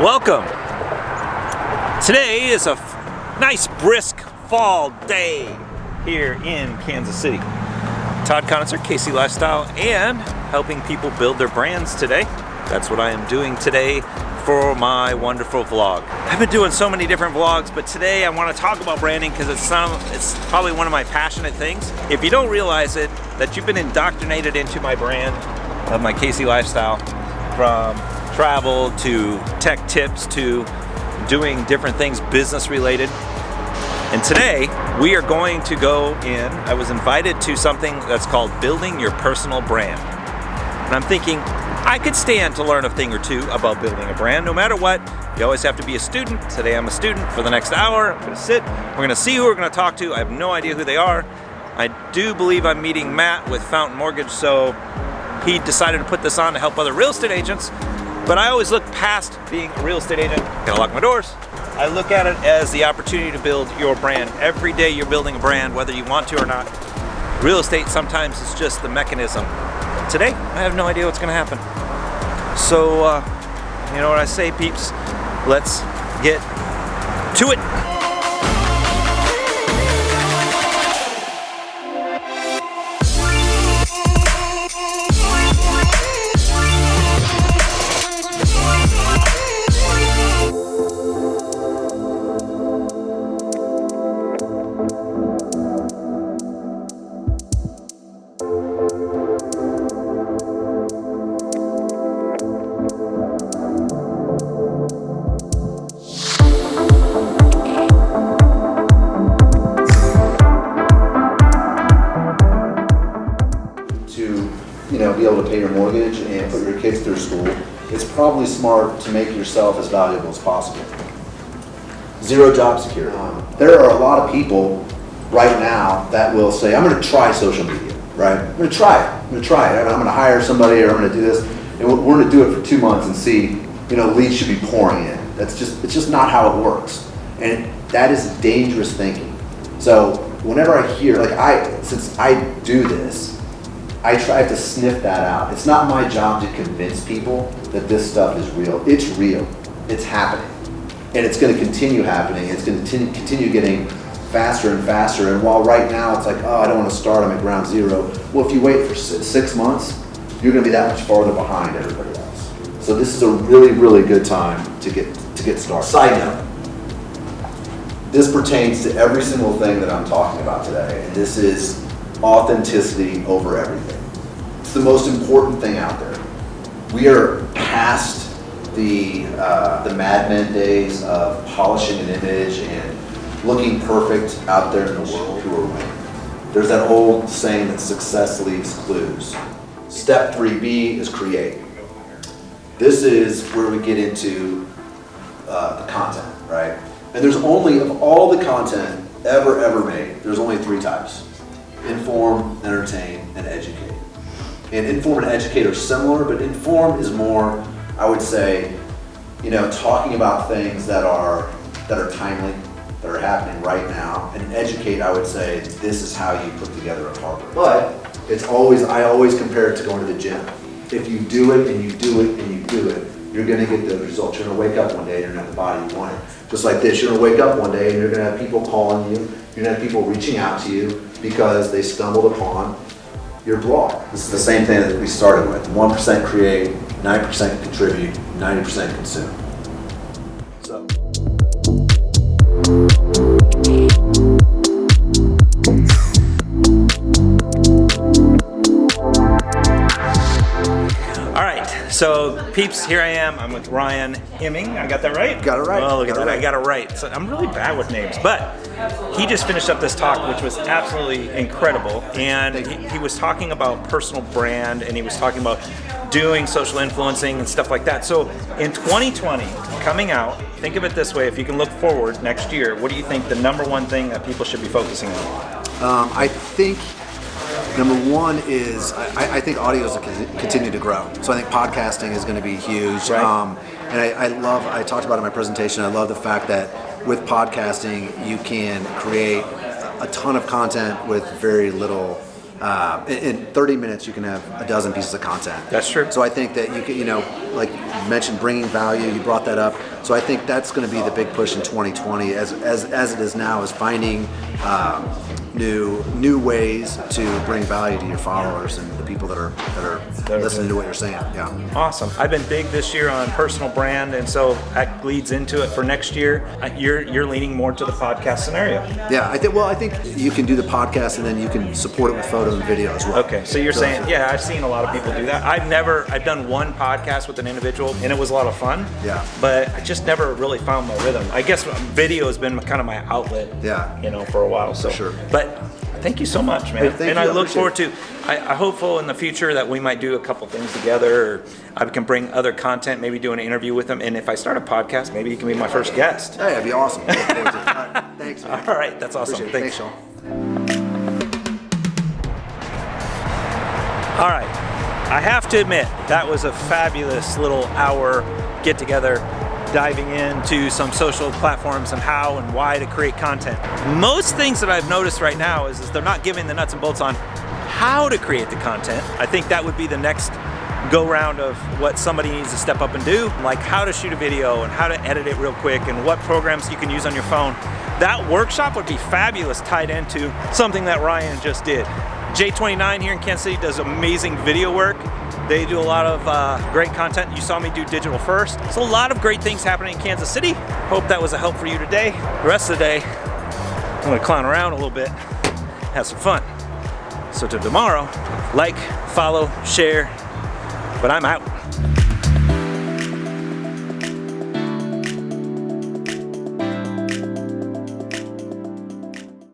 Welcome. Today is a nice brisk fall day here in Kansas City. Todd Conitzer, KC Lifestyle, and helping people build their brands today. That's what I am doing today for my wonderful vlog. I've been doing so many different vlogs, but today I want to talk about branding because it's probably one of my passionate things. If you don't realize it, that you've been indoctrinated into my brand of my KC Lifestyle, from travel to tech tips to doing different things business related. And today we are going to go in. I was invited to something that's called Building Your Personal Brand. And I'm thinking I could stand to learn a thing or two about building a brand. No matter what, you always have to be a student. Today I'm a student. For the next hour, I'm going to sit. We're going to see who we're going to talk to. I have no idea who they are. I do believe I'm meeting Matt with Fountain Mortgage, so he decided to put this on to help other real estate agents. But I always look past being a real estate agent. Gotta lock my doors. I look at it as the opportunity to build your brand. Every day you're building a brand, whether you want to or not. Real estate sometimes is just the mechanism. Today, I have no idea what's gonna happen. So, you know what I say, peeps? Let's get to it. Be able to pay your mortgage and put your kids through school, it's probably smart to make yourself as valuable as possible. Zero job security. There are a lot of people right now that will say, I'm going to try social media, right? I'm going to try it. I'm going to try it. I'm going to hire somebody, or I'm going to do this, and we're going to do it for 2 months and see, leads should be pouring in. It's just not how it works. And that is dangerous thinking. So whenever I hear, since I do this, I try to sniff that out. It's not my job to convince people that this stuff is real. It's real. It's happening. And it's going to continue happening. It's going to continue getting faster and faster. And while right now it's like, oh, I don't want to start, I'm at ground zero. Well, if you wait for 6 months, you're going to be that much farther behind everybody else. So this is a really, really good time to get started. Side note, this pertains to every single thing that I'm talking about today. And this is authenticity over everything. It's the most important thing out there. We are past the Mad Men days of polishing an image and looking perfect out there in the world who are winning. There's that old saying that success leaves clues. Step 3B is create. This is where we get into the content, right? And there's only, of all the content ever made, there's only 3 types. Inform, entertain, and educate. And inform and educate are similar, but inform is more, I would say, talking about things that are timely, that are happening right now. And educate, I would say, this is how you put together a Harvard. But I always compare it to going to the gym. If you do it and you do it and you do it, you're going to get the results. You're going to wake up one day and you're going to have the body you wanted. Just like this, you're going to wake up one day and you're going to have people calling you. You're going to have people reaching out to you because they stumbled upon your blog. This is the same thing that we started with. 1% create, 9% contribute, 90% consume. So. So, peeps, here I am. I'm with Ryan Hemming. I got that right? Got it right. Oh, look at that. I got it right. So I'm really bad with names. But he just finished up this talk, which was absolutely incredible. And he was talking about personal brand, and he was talking about doing social influencing and stuff like that. So in 2020, coming out, think of it this way. If you can look forward next year, what do you think the number one thing that people should be focusing on? I think number one is I think audio is going to continue to grow. So I think podcasting is going to be huge. Right. And I talked about it in my presentation, I love the fact that with podcasting you can create a ton of content with very little in 30 minutes you can have a dozen pieces of content. That's true. So I think that you can, like you mentioned, bringing value. You brought that up. So I think that's going to be the big push in 2020, as it is now, is finding new ways to bring value to your followers and the people that are listening to what you're saying. Yeah. Awesome. I've been big this year on personal brand, and so that leads into it for next year. You're leaning more to the podcast scenario. Yeah, I think you can do the podcast and then you can support it with photo and video as well. Okay, so you're saying, yeah, I've seen a lot of people do that. I've done one podcast with an individual, and it was a lot of fun. Yeah. But I just never really found my rhythm. I guess video has been kind of my outlet. Yeah. For a while. So. For sure. But thank you so much, man. Hey, and I look forward to. I hopeful in the future that we might do a couple things together, or I can bring other content, maybe do an interview with them. And if I start a podcast, maybe you can be my first guest. Hey, that'd be awesome. All right, thanks, man. All right, that's awesome. Thanks, Sean. All right, I have to admit, that was a fabulous little hour get together, diving into some social platforms and how and why to create content. Most things that I've noticed right now is they're not giving the nuts and bolts on how to create the content. I think that would be the next go round of what somebody needs to step up and do, like how to shoot a video and how to edit it real quick and what programs you can use on your phone. That workshop would be fabulous tied into something that Ryan just did. J29 here in Kansas City does amazing video work. They do a lot of great content. You saw me do digital first. So a lot of great things happening in Kansas City. Hope that was a help for you today. The rest of the day, I'm gonna clown around a little bit, have some fun. So till tomorrow, like, follow, share, but I'm out.